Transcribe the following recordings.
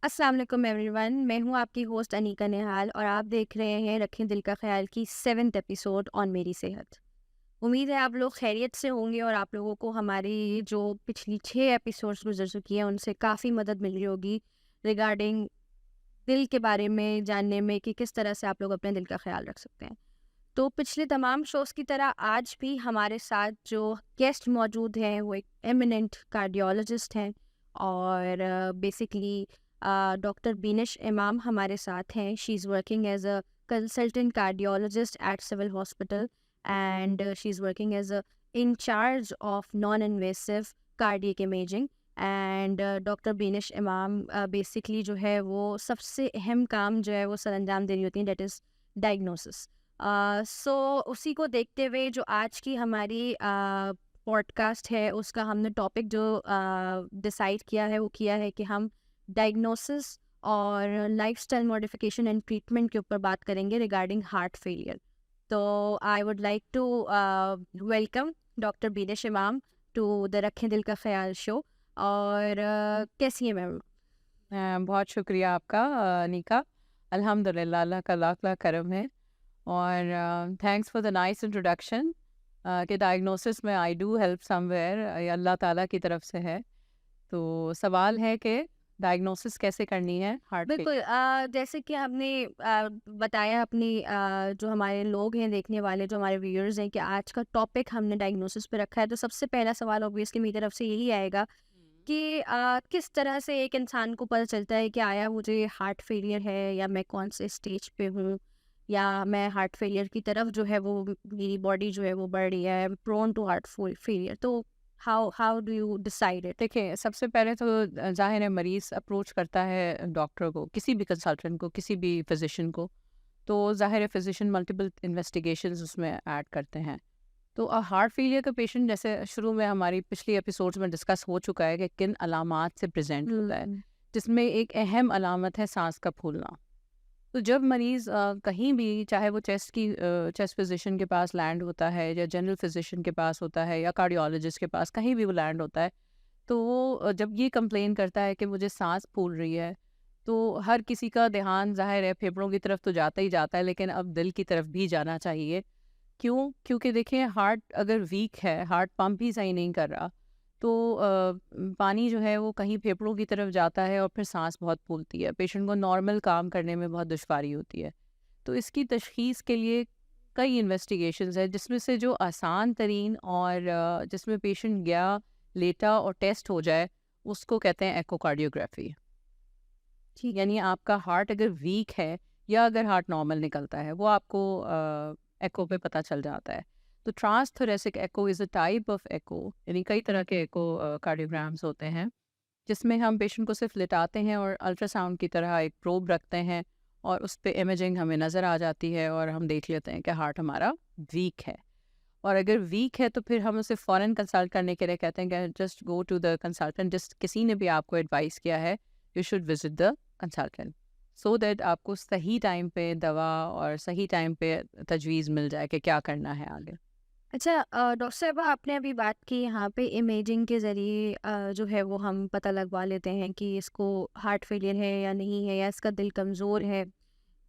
अस्सलाम वालेकुम एवरीवन, मैं हूं आपकी होस्ट अनीका निहाल और आप देख रहे हैं रखें दिल का ख्याल की 7th एपिसोड ऑन मेरी सेहत। उम्मीद है आप लोग खैरियत से होंगे और आप लोगों को हमारी जो पिछली 6 एपिसोड्स गुजर चुकी हैं उनसे काफ़ी मदद मिल रही होगी रिगार्डिंग दिल के बारे में जानने में कि किस तरह से आप लोग अपने दिल का ख्याल रख सकते हैं। तो पिछले तमाम शोज़ की तरह आज भी हमारे साथ जो गेस्ट मौजूद हैं वो एक एमिनेंट कार्डियोलॉजिस्ट हैं और बेसिकली डॉक्टर बीनिश इमाम हमारे साथ हैं। She is working as a consultant cardiologist at civil hospital and she is working as a in charge of non invasive cardiac imaging and doctor Binish Imam basically जो है वो सबसे अहम काम जो है वो सर अंजाम दे रही होती हैं, डेट इज़ डायग्नोसिस। सो उसी को देखते हुए जो आज की हमारी पॉडकास्ट है उसका हमने टॉपिक जो डिसाइड किया है वो किया है कि हम डायग्नोसिस और लाइफस्टाइल मॉडिफिकेशन एंड ट्रीटमेंट के ऊपर बात करेंगे रिगार्डिंग हार्ट फेलियर। तो I would like to welcome doctor Binish Imam to the रखें दिल का ख्याल शो। और कैसी है मैम? बहुत शुक्रिया आपका निका। अल्हम्दुलिल्लाह, अल्लाह का लाख लाख करम है। और thanks for the nice introduction कि डायग्नोसिस में आई डू हेल्प समवेयर, ये अल्लाह ताला की तरफ से है। तो सवाल है कि डायग्नोसिस कैसे करनी है हार्ट फेल। बिल्कुल, जैसे कि हमने बताया अपनी जो हमारे लोग हैं देखने वाले, जो हमारे व्यूअर्स हैं, कि आज का टॉपिक हमने डायग्नोसिस पे रखा है। तो सबसे पहला सवाल ऑब्वियसली मेरी तरफ से यही आएगा कि किस तरह से एक इंसान को पता चलता है कि आया मुझे हार्ट फेलियर है, या मैं कौन से स्टेज पे हूँ, या मैं हार्ट फेलियर की तरफ जो है वो मेरी बॉडी जो है वो बढ़ रही है, प्रोन टू हार्ट फेलियर। तो how how do you decide it? देखिए, सबसे पहले तो ज़ाहिर है मरीज़ अप्रोच करता है डॉक्टर को, किसी भी कंसल्टेंट को, किसी भी फिजिशियन को। तो ज़ाहिर है फिजिशियन मल्टीपल इन्वेस्टिगेशंस उसमें ऐड करते हैं। तो हार्ट फेलियर का पेशेंट, जैसे शुरू में हमारी पिछली एपिसोड्स में डिस्कस हो चुका है कि किन अलामात से प्रेजेंट होता है, जिसमें एक अहम अलामत है सांस का फूलना। तो जब मरीज़ कहीं भी, चाहे वो चेस्ट फिजिशियन के पास लैंड होता है या जनरल फिजिशियन के पास होता है या कार्डियोलॉजिस्ट के पास, कहीं भी वो लैंड होता है, तो वो जब ये कंप्लेन करता है कि मुझे सांस फूल रही है, तो हर किसी का ध्यान ज़ाहिर है फेफड़ों की तरफ तो जाता ही जाता है, लेकिन अब दिल की तरफ भी जाना चाहिए। क्यों? क्योंकि देखिए, हार्ट अगर वीक है, हार्ट पंप ही सही नहीं कर रहा, तो पानी जो है वो कहीं फेफड़ों की तरफ जाता है और फिर सांस बहुत फूलती है, पेशेंट को नॉर्मल काम करने में बहुत दुश्वारी होती है। तो इसकी तशखीस के लिए कई इन्वेस्टिगेशंस है, जिसमें से जो आसान तरीन और जिसमें पेशेंट गया, लेटा और टेस्ट हो जाए, उसको कहते हैं एकोकार्डियोग्राफी। ठीक है। यानी आपका हार्ट अगर वीक है या अगर हार्ट नॉर्मल निकलता है, वो आपको एको पे पता चल जाता है। तो ट्रांसथोरेसिक एको इज़ अ टाइप ऑफ एको, यानी कई तरह के एको कार्डियोग्राम्स होते हैं, जिसमें हम पेशेंट को सिर्फ लिटाते हैं और अल्ट्रासाउंड की तरह एक प्रोब रखते हैं और उस पे इमेजिंग हमें नज़र आ जाती है और हम देख लेते हैं कि हार्ट हमारा वीक है। और अगर वीक है तो फिर हम उसे फ़ौरन कंसल्ट करने के लिए कहते हैं कि just go to the consultant, जिस किसी ने भी आपको एडवाइस किया है, you should visit the consultant, so that आपको सही टाइम पे दवा और सही टाइम पे तजवीज़ मिल जाए कि क्या करना है आगे। अच्छा, डॉक्टर साहब आपने अभी बात की यहाँ पे इमेजिंग के ज़रिए जो है वो हम पता लगवा लेते हैं कि इसको हार्ट फेलियर है या नहीं है, या इसका दिल कमज़ोर है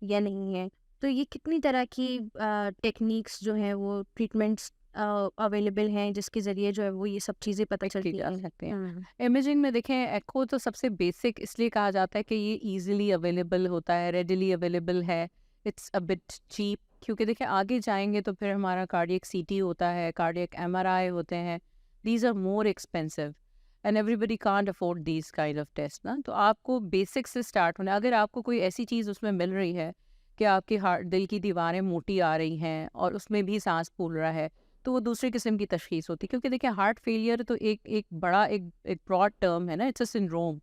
या नहीं है। तो ये कितनी तरह की टेक्निक्स जो हैं वो ट्रीटमेंट्स अवेलेबल हैं जिसके ज़रिए जो है वो ये सब चीज़ें पता की चलती जा हैं? सकते हैं। इमेजिंग में देखें, एको तो सबसे बेसिक इसलिए कहा जाता है कि ये ईजिली अवेलेबल होता है, रेडिली अवेलेबल है, इट्स अ बिट चीप। क्योंकि देखिए, आगे जाएंगे तो फिर हमारा कार्डियक सीटी होता है, कार्डियक एमआरआई होते हैं, these are more expensive and everybody can't afford these kind of test ना। तो आपको बेसिक से स्टार्ट होना है। अगर आपको कोई ऐसी चीज़ उसमें मिल रही है कि आपकी हार्ट दिल की दीवारें मोटी आ रही हैं और उसमें भी सांस फूल रहा है, तो वो दूसरी किस्म की तशख़ीस होती है। क्योंकि देखिए, हार्ट फेलियर तो एक एक बड़ा एक ब्रॉड टर्म है ना, इट्स अ सिंड्रोम,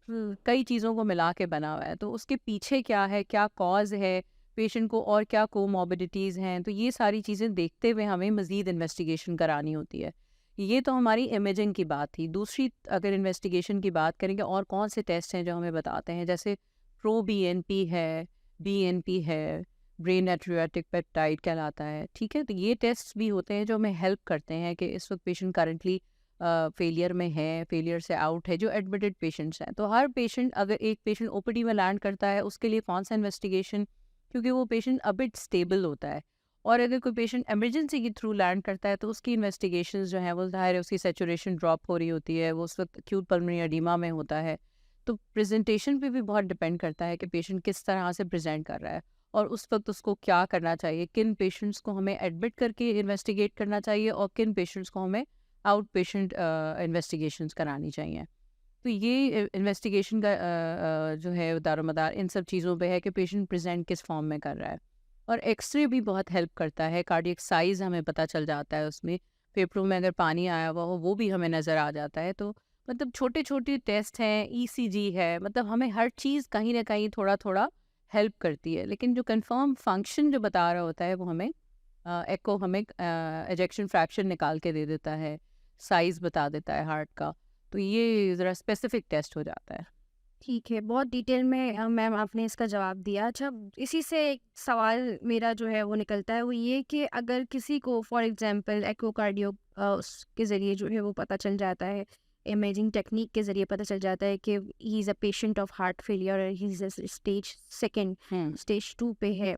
कई चीज़ों को मिला के बना हुआ है। तो उसके पीछे क्या है, क्या कॉज है पेशेंट को, और क्या कोमॉर्बिडिटीज़ हैं, तो ये सारी चीज़ें देखते हुए हमें मज़ीद इन्वेस्टिगेशन करानी होती है। ये तो हमारी इमेजिंग की बात थी। दूसरी, अगर इन्वेस्टिगेशन की बात करेंगे और कौन से टेस्ट हैं जो हमें बताते हैं, जैसे प्रो बीएनपी है, बीएनपी है, ब्रेन नाट्रियोटिक पेप्टाइड कहलाता है, ठीक है। तो ये टेस्ट भी होते हैं जो हमें हेल्प करते हैं कि इस वक्त पेशेंट करंटली फेलियर में है, फेलियर से आउट है, जो एडमिटेड पेशेंट्स हैं। तो हर पेशेंट, अगर एक पेशेंट ओपीडी में लैंड करता है, उसके लिए कौन सा इन्वेस्टिगेशन, क्योंकि वो पेशेंट अ बिट स्टेबल होता है। और अगर कोई पेशेंट इमरजेंसी के थ्रू लैंड करता है, तो उसकी इन्वेस्टिगेशंस जो हैं वो ज़ाहिर है उसकी सैचुरेशन ड्रॉप हो रही होती है, वो उस वक्त एक्यूट पल्मोनरी एडीमा में होता है। तो प्रेजेंटेशन पे भी बहुत डिपेंड करता है कि पेशेंट किस तरह से प्रेजेंट कर रहा है और उस वक्त उसको क्या करना चाहिए, किन पेशेंट्स को हमें एडमिट करके इन्वेस्टिगेट करना चाहिए और किन पेशेंट्स को हमें आउट पेशेंट इन्वेस्टिगेशंस करानी चाहिए। तो ये इन्वेस्टिगेशन का जो है दारोमदार इन सब चीज़ों पे है कि पेशेंट प्रेजेंट किस फॉर्म में कर रहा है। और एक्सरे भी बहुत हेल्प करता है, कार्डियक साइज हमें पता चल जाता है उसमें, फेफड़ों में अगर पानी आया हुआ हो वो भी हमें नज़र आ जाता है। तो मतलब छोटे छोटे टेस्ट हैं, ईसीजी है, मतलब हमें हर चीज़ कहीं ना कहीं थोड़ा थोड़ा हेल्प करती है। लेकिन जो कंफर्म फंक्शन जो बता रहा होता है वो हमें एको हमें एजेक्शन फ्रैक्शन निकाल के दे देता है, साइज़ बता देता है हार्ट का। तो ये ज़रा स्पेसिफिक टेस्ट हो जाता है। ठीक है, बहुत डिटेल में मैम आपने इसका जवाब दिया। अच्छा, इसी से एक सवाल मेरा जो है वो निकलता है, वो ये कि अगर किसी को फॉर एग्जांपल एक्कोकार्डियो उसके ज़रिए जो है वो पता चल जाता है, इमेजिंग टेक्निक के ज़रिए पता चल जाता है कि he is a patient of heart failure और he is stage second, stage 2 पे है,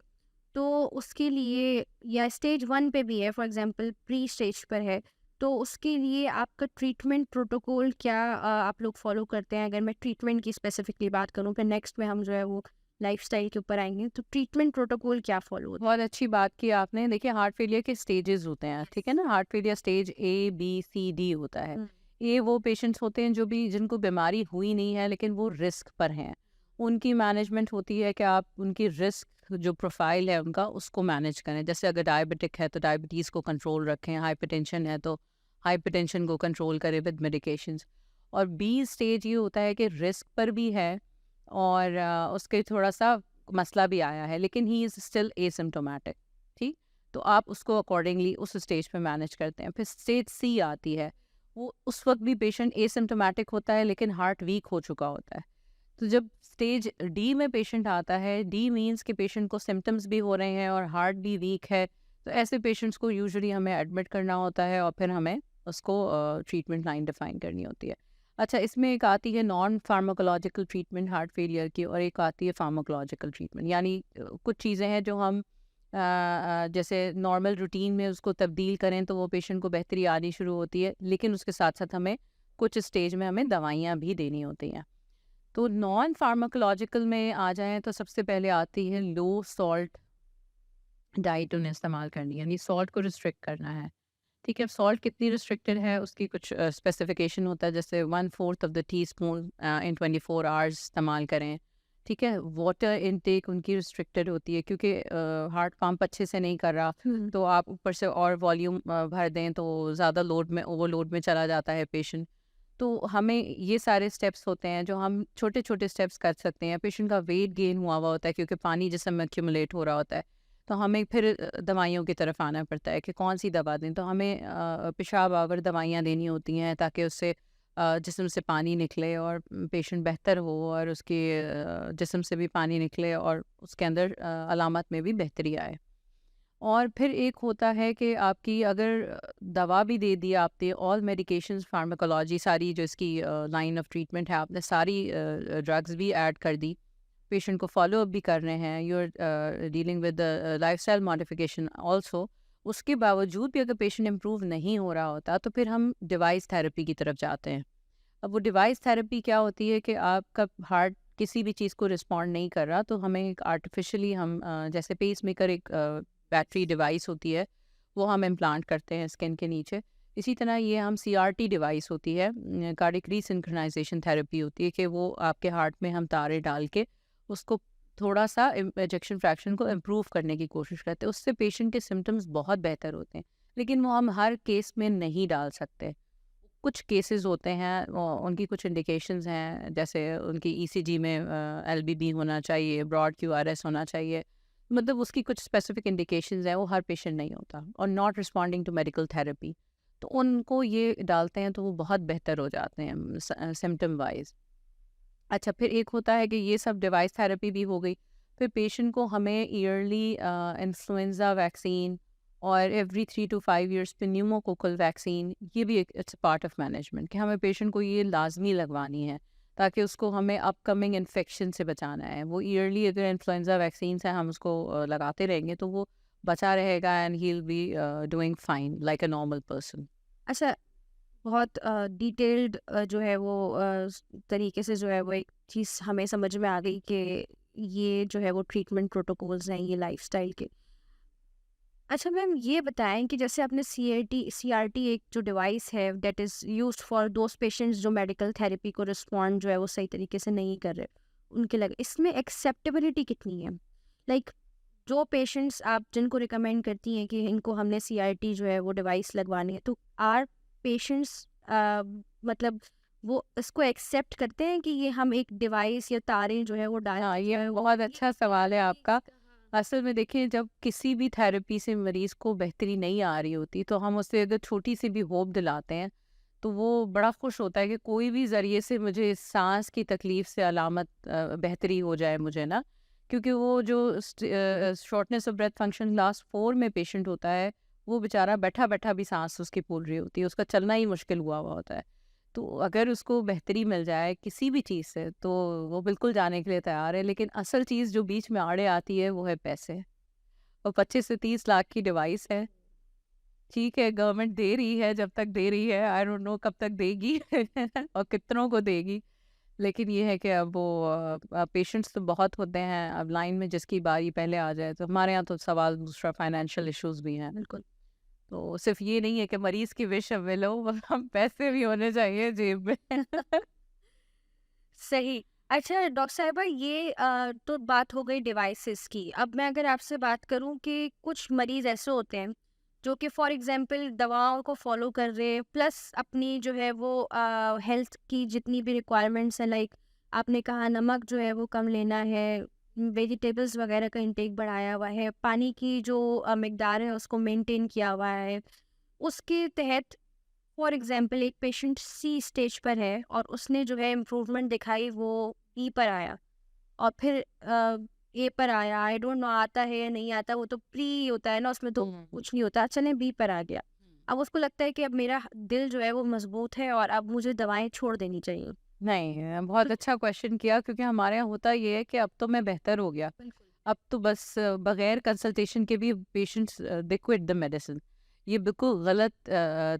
तो उसके लिए, या स्टेज 1 पे भी है, फॉर एग्जांपल प्री स्टेज पर है, तो उसके लिए आपका ट्रीटमेंट प्रोटोकॉल क्या आप लोग फॉलो करते हैं? अगर मैं ट्रीटमेंट की स्पेसिफिकली बात करूँ, फिर नेक्स्ट में हम जो है वो लाइफस्टाइल के ऊपर आएंगे, तो ट्रीटमेंट प्रोटोकॉल क्या फॉलो होता बहुत अच्छी बात की आपने। देखिए, हार्ट फेलियर के स्टेजेस होते हैं, ठीक है ना। Heart failure stage A B C D होता है। है? ये वो पेशेंट्स होते हैं जो भी जिनको बीमारी हुई नहीं है लेकिन वो रिस्क पर हैं। उनकी मैनेजमेंट होती है कि आप उनकी रिस्क जो प्रोफाइल है उनका उसको मैनेज करें। जैसे अगर डायबिटिक है तो डायबिटीज़ को कंट्रोल रखें, हाइपरटेंशन है तो हाइपरटेंशन को कंट्रोल करें विद मेडिकेशंस। और बी स्टेज ये होता है कि रिस्क पर भी है और उसके थोड़ा सा मसला भी आया है लेकिन ही इज़ स्टिल एसिम्प्टोमेटिक, ठीक। तो आप उसको अकॉर्डिंगली उस स्टेज पे मैनेज करते हैं। फिर स्टेज सी आती है, वो उस वक्त भी पेशेंट एसिम्प्टोमेटिक होता है लेकिन हार्ट वीक हो चुका होता है। तो जब स्टेज डी में पेशेंट आता है, डी मीन्स कि पेशेंट को सिम्टम्स भी हो रहे हैं और हार्ट भी वीक है, तो ऐसे पेशेंट्स को यूजुअली हमें एडमिट करना होता है और फिर हमें उसको ट्रीटमेंट लाइन डिफाइन करनी होती है। अच्छा, इसमें एक आती है non pharmacological treatment heart failure की और एक आती है फार्माकोलॉजिकल ट्रीटमेंट। यानी कुछ चीज़ें हैं जो हम जैसे नॉर्मल रूटीन में उसको तब्दील करें तो वो पेशेंट को बेहतरी आनी शुरू होती है, लेकिन उसके साथ साथ हमें कुछ स्टेज में हमें दवाइयाँ भी देनी होती हैं। तो नॉन फार्माकोलॉजिकल में आ जाएँ तो सबसे पहले आती है लो सॉल्ट डाइट उन्हें इस्तेमाल करनी है, यानी सॉल्ट को रिस्ट्रिक्ट करना है। ठीक है, अब सॉल्ट कितनी रिस्ट्रिक्टेड है उसकी कुछ स्पेसिफिकेशन होता है, जैसे 1/4 of the teaspoon in 24 hours इस्तेमाल करें। ठीक है, वाटर इनटेक उनकी रिस्ट्रिक्टेड होती है क्योंकि हार्ट पंप अच्छे से नहीं कर रहा, तो आप ऊपर से और वॉल्यूम भर दें तो ज़्यादा लोड में, ओवरलोड में चला जाता है पेशेंट। तो हमें ये सारे स्टेप्स होते हैं जो हम छोटे छोटे स्टेप्स कर सकते हैं। पेशेंट का वेट गेन हुआ हुआ होता है क्योंकि पानी जिस्म में एक्यूमुलेट हो रहा होता है, तो हमें फिर दवाइयों की तरफ आना पड़ता है कि कौन सी दवा दें। तो हमें पेशाब आवर दवाइयाँ देनी होती हैं ताकि उससे जिस्म से पानी निकले और पेशेंट बेहतर हो और उसके जिस्म से भी पानी निकले और उसके अंदर अलामत में भी बेहतरी आए। और फिर एक होता है कि आपकी अगर दवा भी दे दी आपने, ऑल मेडिकेशंस फार्माकोलॉजी सारी जो इसकी लाइन ऑफ ट्रीटमेंट है, आपने सारी ड्रग्स भी ऐड कर दी, पेशेंट को फॉलो अप भी कर रहे हैं, you are dealing with lifestyle modification also, उसके बावजूद भी अगर पेशेंट इम्प्रूव नहीं हो रहा होता तो फिर हम डिवाइस थेरेपी की तरफ जाते हैं। अब वो डिवाइस थेरेपी क्या होती है कि आपका हार्ट किसी भी चीज़ को रिस्पॉन्ड नहीं कर रहा, तो हमें एक आर्टिफिशियली हम जैसे पेस मेकर एक बैटरी डिवाइस होती है, वो हम इम्प्लांट करते हैं स्किन के नीचे। इसी तरह ये हम सीआरटी डिवाइस होती है, कार्डियक रीसिंक्रोनाइजेशन थेरेपी होती है, कि वो आपके हार्ट में हम तारे डाल के उसको थोड़ा सा एजेक्शन फ्रैक्शन को इम्प्रूव करने की कोशिश करते हैं। उससे पेशेंट के सिम्टम्स बहुत बेहतर होते हैं, लेकिन वो हम हर केस में नहीं डाल सकते। कुछ केसेस होते हैं उनकी कुछ इंडिकेशंस हैं, जैसे उनकी ईसीजी में एलबीबी होना चाहिए, ब्रॉड क्यूआरएस होना चाहिए, मतलब उसकी कुछ स्पेसिफिक इंडिकेशंस हैं, वो हर पेशेंट नहीं होता, और not responding to medical therapy, तो उनको ये डालते हैं तो वो बहुत बेहतर हो जाते हैं सिम्टम वाइज। अच्छा, फिर एक होता है कि ये सब डिवाइस थेरेपी भी हो गई, फिर पेशेंट को हमें ईयरली इन्फ्लुएंजा वैक्सीन और एवरी 3 to 5 years पे न्यूमोकोकल वैक्सीन, ये भी एक इट्स पार्ट ऑफ मैनेजमेंट कि हमें पेशेंट को ये लाजमी लगवानी है ताकि उसको हमें अपकमिंग इन्फेक्शन से बचाना है। वो ईयरली अगर इन्फ्लुएंजा वैक्सीन है हम उसको लगाते रहेंगे तो वो बचा रहेगा and he will be doing fine like a normal person. अच्छा, बहुत डिटेल्ड जो है वो तरीके से जो है वो एक चीज़ हमें समझ में आ गई कि ये जो है वो ट्रीटमेंट प्रोटोकॉल्स हैं ये लाइफस्टाइल के। अच्छा मैम, ये बताएं कि जैसे आपने सीआरटी एक जो डिवाइस है that is used for those patients जो मेडिकल थेरेपी को रिस्पॉन्ड जो है वो सही तरीके से नहीं कर रहे, उनके लगे इसमें एक्सेप्टेबिलिटी कितनी है? लाइक जो पेशेंट्स आप जिनको रिकमेंड करती हैं कि इनको हमने सीआरटी जो है वो डिवाइस लगवानी है, तो आर पेशेंट्स मतलब वो इसको एक्सेप्ट करते हैं कि ये हम एक डिवाइस या तारें जो है वो डाल हाँ, के जो ये है वो बहुत अच्छा सवाल है आपका। असल में देखिए, जब किसी भी थेरेपी से मरीज़ को बेहतरी नहीं आ रही होती, तो हम उससे अगर छोटी सी भी होप दिलाते हैं, तो वो बड़ा खुश होता है कि कोई भी ज़रिए से मुझे सांस की तकलीफ़ से अलामत बेहतरी हो जाए मुझे ना। क्योंकि वो जो shortness of breath function class 4 में पेशेंट होता है, वो बेचारा बैठा-बैठा भी सांस उसकी फूल रही होती है, उसका चलना ही मुश्किल हुआ हुआ होता है। तो अगर उसको बेहतरी मिल जाए किसी भी चीज़ से तो वो बिल्कुल जाने के लिए तैयार है। लेकिन असल चीज़ जो बीच में आड़े आती है वो है पैसे। और 25 से 30 लाख की डिवाइस है। ठीक है, गवर्नमेंट दे रही है जब तक दे रही है, आई डोंट नो कब तक देगी और कितनों को देगी। लेकिन ये है कि अब वो पेशेंट्स तो बहुत होते हैं, अब लाइन में जिसकी बारी पहले आ जाए। तो हमारे यहाँ तो सवाल दूसरा फाइनेंशियल इश्यूज़ भी हैं। बिल्कुल तो सिर्फ़ ये नहीं है कि मरीज़ की विश हमें लो, हम पैसे भी होने चाहिए जेब में। सही। अच्छा डॉक्टर साहिबा, ये तो बात हो गई डिवाइसेस की। अब मैं अगर आपसे बात करूं कि कुछ मरीज ऐसे होते हैं जो कि फॉर एग्जांपल दवाओं को फॉलो कर रहे हैं प्लस अपनी जो है वो हेल्थ की जितनी भी रिक्वायरमेंट्स हैं, लाइक आपने कहा नमक जो है वो कम लेना है, वेजिटेबल्स वगैरह का इंटेक बढ़ाया हुआ है, पानी की जो मिकदार है उसको मेंटेन किया हुआ है, उसके तहत फॉर एग्जाम्पल एक पेशेंट सी स्टेज पर है और उसने जो है इम्प्रूवमेंट दिखाई, वो ई पर आया और फिर ए पर आया, आई डोंट नो आता है या नहीं आता, वो तो प्री होता है ना, उसमें तो कुछ नहीं होता, चले बी पर आ गया। अब उसको लगता है कि अब मेरा दिल जो है वो मजबूत है और अब मुझे दवाएं छोड़ देनी चाहिए। नहीं, बहुत अच्छा क्वेश्चन किया, क्योंकि हमारे यहाँ होता ये है कि अब तो मैं बेहतर हो गया। बिल्कुल अब तो बस बगैर कंसल्टेशन के भी patients they quit the medicine. ये बिल्कुल गलत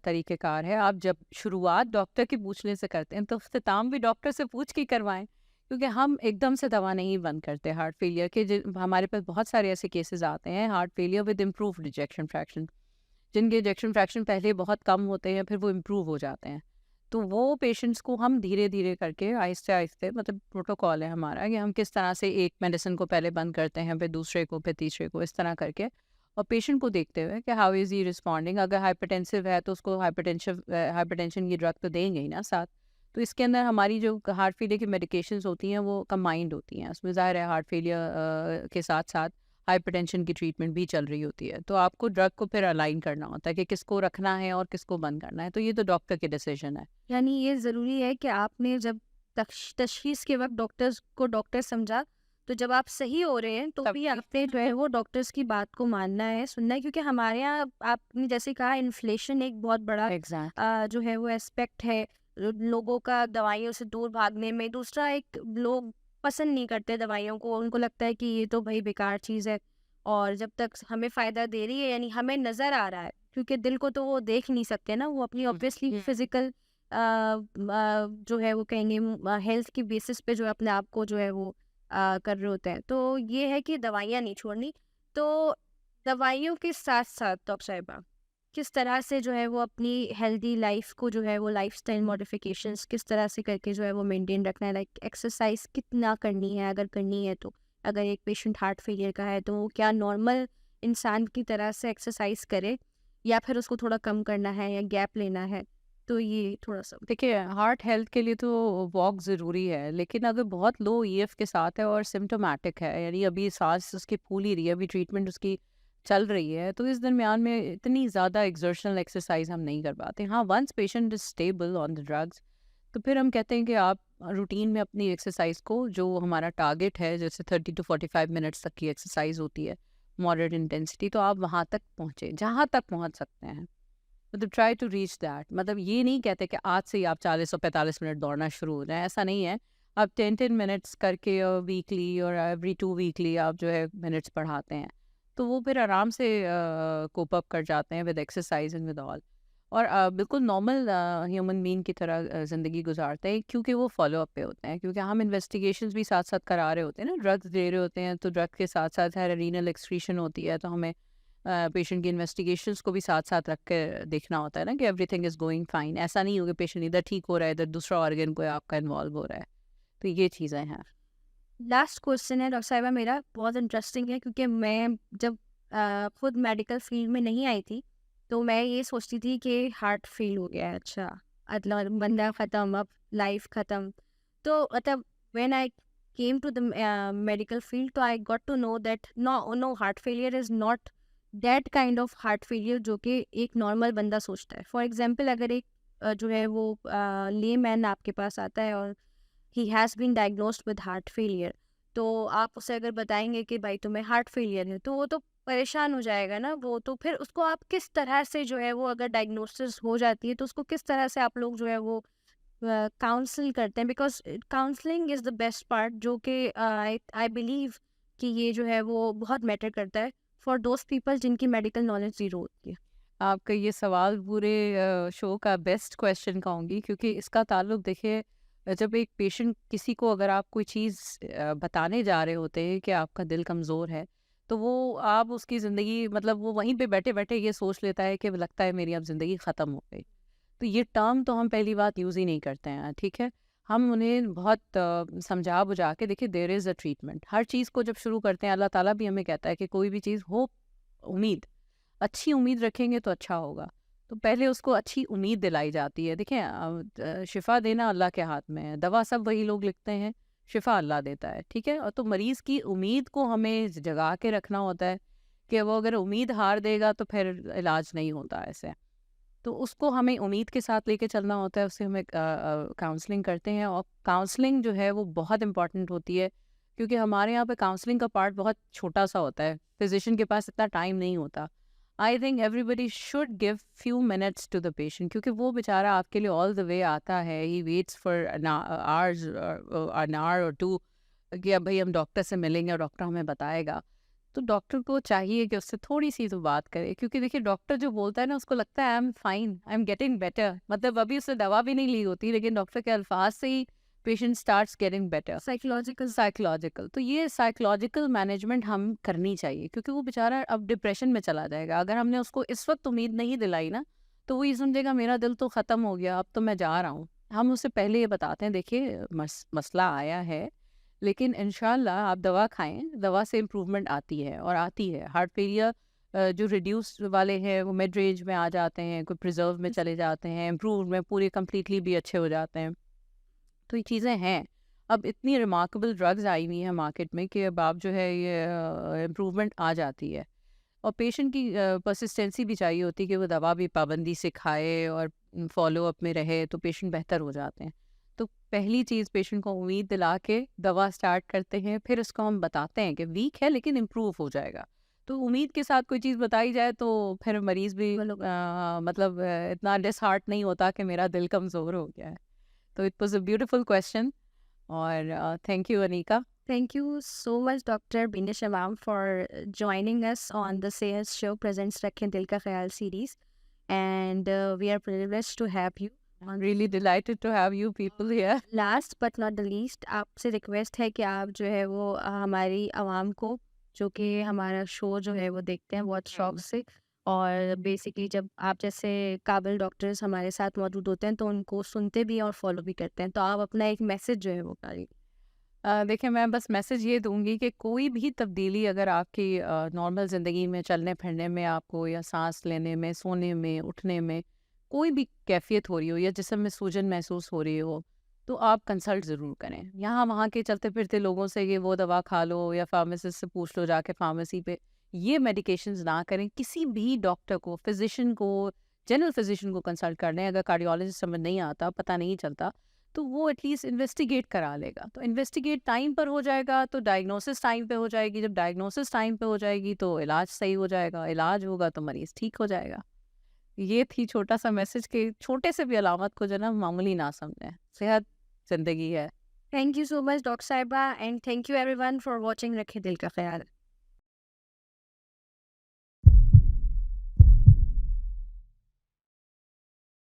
तरीक़ेकार है। आप जब शुरुआत डॉक्टर के पूछने से करते हैं तो इख्तिताम भी डॉक्टर से पूछ के करवाएँ, क्योंकि हम एकदम से दवा नहीं बंद करते हार्ट फेलियर के। हमारे पास बहुत सारे ऐसे केसेस आते हैं heart failure with improved ejection fraction, जिनके इजेक्शन फ्रैक्शन पहले बहुत कम होते हैं, फिर वो इम्प्रूव हो जाते हैं। तो वो पेशेंट्स को हम धीरे-धीरे करके आहिस्ते-आहिस्ते, मतलब प्रोटोकॉल है हमारा कि हम किस तरह से एक मेडिसिन को पहले बंद करते हैं, फिर दूसरे को, फिर तीसरे को, इस तरह करके, और पेशेंट को देखते हुए कि हाउ इज़ ही रिस्पॉन्डिंग। अगर हाइपरटेंसिव है तो उसको हाइपरटेंशन की ड्रग तो देंगे ही ना साथ। तो इसके अंदर हमारी जो हार्ट फेलियर की मेडिकेशंस होती हैं वो कंबाइंड होती हैं। उसमें ज़ाहिर है हार्ट फेलियर के साथ-साथ हाइपरटेंशन की ट्रीटमेंट भी चल रही होती है। तो आपको ड्रग को फिर अलाइन करना होता है कि किसको रखना है और किसको बंद करना है। तो ये तो डॉक्टर की डिसीजन है। यानी ये ज़रूरी है कि आपने जब तशखीस के वक्त डॉक्टर्स को डॉक्टर समझा, तो जब आप सही हो रहे हैं तो तब भी आपने जो है वो डॉक्टर्स की बात को मानना है, सुनना है, क्योंकि हमारे यहाँ आपने जैसे कहा इन्फ्लेशन एक बहुत बड़ा एग्ज़ैक्ट जो है वो एस्पेक्ट है लोगों का दवाइयों से दूर भागने में। दूसरा, एक लोग पसंद नहीं करते दवाइयों को, उनको लगता है कि ये तो भाई बेकार चीज़ है और जब तक हमें फ़ायदा दे रही है यानी हमें नज़र आ रहा है, क्योंकि दिल को तो वो देख नहीं सकते ना, वो अपनी ऑब्वियसली फिजिकल जो है वो कहेंगे हेल्थ की बेसिस पे जो है अपने आप को जो है वो कर रहे होते हैं। तो ये है कि दवाइयाँ नहीं छोड़नी। तो दवाइयों के साथ साथ डॉक्टर साहिबा किस तरह से जो है वो अपनी हेल्दी लाइफ को जो है वो लाइफस्टाइल मॉडिफिकेशंस किस तरह से करके जो है वो मेंटेन रखना है, लाइक एक्सरसाइज कितना करनी है अगर करनी है तो, अगर एक पेशेंट हार्ट फेलियर का है तो वो क्या नॉर्मल इंसान की तरह से एक्सरसाइज करे या फिर उसको थोड़ा कम करना है या गैप लेना है? तो ये थोड़ा-सा देखिए, हार्ट हेल्थ के लिए तो वॉक ज़रूरी है, लेकिन अगर बहुत लो ईएफ के साथ है और सिम्प्टोमेटिक है, यानी अभी सांस उसकी फूल ही रही है, अभी ट्रीटमेंट उसकी चल रही है, तो इस दरमियान में इतनी ज़्यादा एक्सर्शनल एक्सरसाइज हम नहीं कर पाते। हाँ, once patient is stable on the drugs, तो फिर हम कहते हैं कि आप रूटीन में अपनी एक्सरसाइज को, जो हमारा टारगेट है, जैसे 30 to 45 मिनट्स तक की एक्सरसाइज होती है, मॉडरेट इंटेंसिटी, तो आप वहाँ तक पहुँचे जहाँ तक पहुँच सकते हैं। मतलब ट्राई टू रीच दैट। मतलब ये नहीं कहते कि आज से ही आप 40 और 45 मिनट दौड़ना शुरू हो जाए, ऐसा नहीं है। आप 10-10 मिनट्स करके वीकली और एवरी 2 वीकली आप जो है मिनट्स बढ़ाते हैं, तो वो फिर आराम से कोप अप कर जाते हैं with exercise and with all. और बिल्कुल नॉर्मल ह्यूमन बीइंग की तरह ज़िंदगी गुजारते हैं, क्योंकि वो फॉलो अप पे होते हैं, क्योंकि हम इन्वेस्टिगेशंस भी साथ साथ करा रहे होते हैं ना, ड्रग्स दे रहे होते हैं, तो ड्रग के साथ साथ है रीनल एक्सक्रीशन होती है, तो हमें पेशेंट की इन्वेस्टिगेशंस को भी साथ साथ रख के देखना होता है ना कि एवरीथिंग इज़ गोइंग फाइन। ऐसा नहीं हो कि पेशेंट इधर ठीक हो रहा है, इधर दूसरा ऑर्गन को आपका इन्वॉल्व हो रहा है। तो ये चीज़ें हैं। लास्ट क्वेश्चन है डॉक्टर साहिबा मेरा, बहुत इंटरेस्टिंग है, क्योंकि मैं जब खुद मेडिकल फील्ड में नहीं आई थी तो मैं ये सोचती थी कि हार्ट फेल हो गया है, अच्छा मतलब बंदा ख़त्म, अब लाइफ ख़त्म। तो मतलब when I came to the medical field, तो I got to know that no no, heart failure is not that kind of heart failure जो कि एक नॉर्मल बंदा सोचता है। फॉर एग्जांपल, अगर एक जो है वो ले मैन आपके पास आता है और he has been diagnosed with heart failure, तो आप उसे अगर बताएंगे कि भाई तुम्हें हार्ट फेलियर है, तो वो तो परेशान हो जाएगा ना। वो तो फिर उसको आप किस तरह से जो है वो, अगर डायग्नोसिस हो जाती है तो उसको किस तरह से आप लोग जो है वो काउंसल करते हैं? Because counselling is the best part, जो कि आई बिलीव कि ये जो है वो बहुत मैटर करता है फॉर दोज पीपल जिनकी मेडिकल नॉलेज ज़ीरो होती है। आपका ये सवाल पूरे शो का बेस्ट क्वेश्चन कहूँगी, क्योंकि इसका ताल्लुक देखिए, जब एक पेशेंट किसी को अगर आप कोई चीज़ बताने जा रहे होते हैं कि आपका दिल कमज़ोर है, तो वो आप उसकी ज़िंदगी, मतलब वो वहीं पे बैठे बैठे ये सोच लेता है कि लगता है मेरी अब ज़िंदगी ख़त्म हो गई। तो ये टर्म तो हम पहली बात यूज़ ही नहीं करते हैं, ठीक है। हम उन्हें बहुत समझा बुझा के, देखिए देयर इज़ अ ट्रीटमेंट। हर चीज़ को जब शुरू करते हैं, अल्लाह ताला भी हमें कहता है कि कोई भी चीज़ हो, उम्मीद, अच्छी उम्मीद रखेंगे तो अच्छा होगा। तो पहले उसको अच्छी उम्मीद दिलाई जाती है। देखिए शिफ़ा देना अल्लाह के हाथ में है, दवा सब वही लोग लिखते हैं, शिफ़ा अल्लाह देता है, ठीक है। और तो मरीज़ की उम्मीद को हमें जगा के रखना होता है कि वो अगर उम्मीद हार देगा तो फिर इलाज नहीं होता ऐसे। तो उसको हमें उम्मीद के साथ लेके चलना होता है, उससे हमें काउंसलिंग करते हैं। और काउंसलिंग जो है वो बहुत इंपॉर्टेंट होती है, क्योंकि हमारे यहाँ पे काउंसलिंग का पार्ट बहुत छोटा सा होता है, फिजिशियन के पास इतना टाइम नहीं होता। I think everybody should give few minutes to the patient, क्योंकि वो बेचारा आपके लिए ऑल द वे आता है, he waits for hours, an hour और टू, कि अब भाई हम डॉक्टर से मिलेंगे और डॉक्टर हमें बताएगा। तो डॉक्टर को चाहिए कि उससे थोड़ी-सी तो बात करे, क्योंकि देखिए डॉक्टर जो बोलता है ना, उसको लगता है I am fine, I am getting better, मतलब अभी उसने दवा भी नहीं ली होती, लेकिन डॉक्टर के अल्फाज से ही patient starts getting better. Psychological, तो ये साइकोलॉजिकल मैनेजमेंट हम करनी चाहिए, क्योंकि वो बेचारा अब डिप्रेशन में चला जाएगा। अगर हमने उसको इस वक्त उम्मीद नहीं दिलाई ना, तो वो ये समझेगा मेरा दिल तो ख़त्म हो गया, अब तो मैं जा रहा हूँ। हम उससे पहले ये बताते हैं, देखिए मसला आया है, लेकिन इंशाल्लाह आप दवा खाएं, दवा से इम्प्रूवमेंट आती है और आती है। हार्ट फेलियर जो रिड्यूस वाले हैं वो मिड रेंज में आ जाते हैं, कोई प्रिजर्व में चले जाते हैं, इम्प्रूव में पूरे कम्प्लीटली भी अच्छे हो जाते हैं। तो ये चीज़ें हैं। अब इतनी रिमार्केबल ड्रग्स आई हुई हैं मार्केट में कि अब आप जो है ये इम्प्रूवमेंट आ जाती है। और पेशेंट की परसिस्टेंसी भी चाहिए होती है कि वो दवा भी पाबंदी से खाए और फॉलो अप में रहे, तो पेशेंट बेहतर हो जाते हैं। तो पहली चीज़, पेशेंट को उम्मीद दिला के दवा स्टार्ट करते हैं, फिर उसको हम बताते हैं कि वीक है लेकिन इम्प्रूव हो जाएगा। तो उम्मीद के साथ कोई चीज़ बताई जाए तो फिर मरीज़ भी मतलब इतना डिसहार्ट नहीं होता कि मेरा दिल कमज़ोर हो गया है। तो it was a beautiful question, और thank you Anika. Thank you so much, Dr. Bindish Imam, for joining us on the Sehat Show presents Rakhein Dil Ka Khayal series. And we are privileged to have you. I'm really delighted to have you people here. Last but not the least, आपसे request है कि आप जो है वो हमारी आवाम को, जो कि हमारा शो जो है वो देखते हैं बहुत शौक से, और बेसिकली जब आप जैसे काबिल डॉक्टर्स हमारे साथ मौजूद होते हैं तो उनको सुनते भी हैं और फॉलो भी करते हैं, तो आप अपना एक मैसेज जो है वो करिए। देखिए, मैं बस मैसेज ये दूंगी कि कोई भी तब्दीली अगर आपकी नॉर्मल ज़िंदगी में चलने फिरने में आपको, या सांस लेने में, सोने में, उठने में कोई भी कैफियत हो रही हो, या जिस्म में सूजन महसूस हो रही हो, तो आप कंसल्ट ज़रूर करें। यहाँ वहाँ के चलते फिरते लोगों से ये वो दवा खा लो, या फार्मासिस्ट से पूछ लो जाके फार्मेसी पे, ये मेडिकेशंस ना करें। किसी भी डॉक्टर को, फिजिशियन को, जनरल फिजिशियन को कंसल्ट कर लें। अगर कार्डियोलॉजिस्ट समझ नहीं आता, पता नहीं चलता, तो वो एटलीस्ट इन्वेस्टिगेट करा लेगा। तो इन्वेस्टिगेट टाइम पर हो जाएगा तो डायग्नोसिस टाइम पे हो जाएगी, जब डायग्नोसिस टाइम पे हो जाएगी तो इलाज सही हो जाएगा, इलाज होगा तो मरीज़ ठीक हो जाएगा। ये थी छोटा-सा मैसेज कि छोटे से भी अलामत को जो है ना मामूली ना समझें। सेहत ज़िंदगी है। Thank you so much doctor साहिबा, and thank you everyone for watching रखें दिल का ख्याल।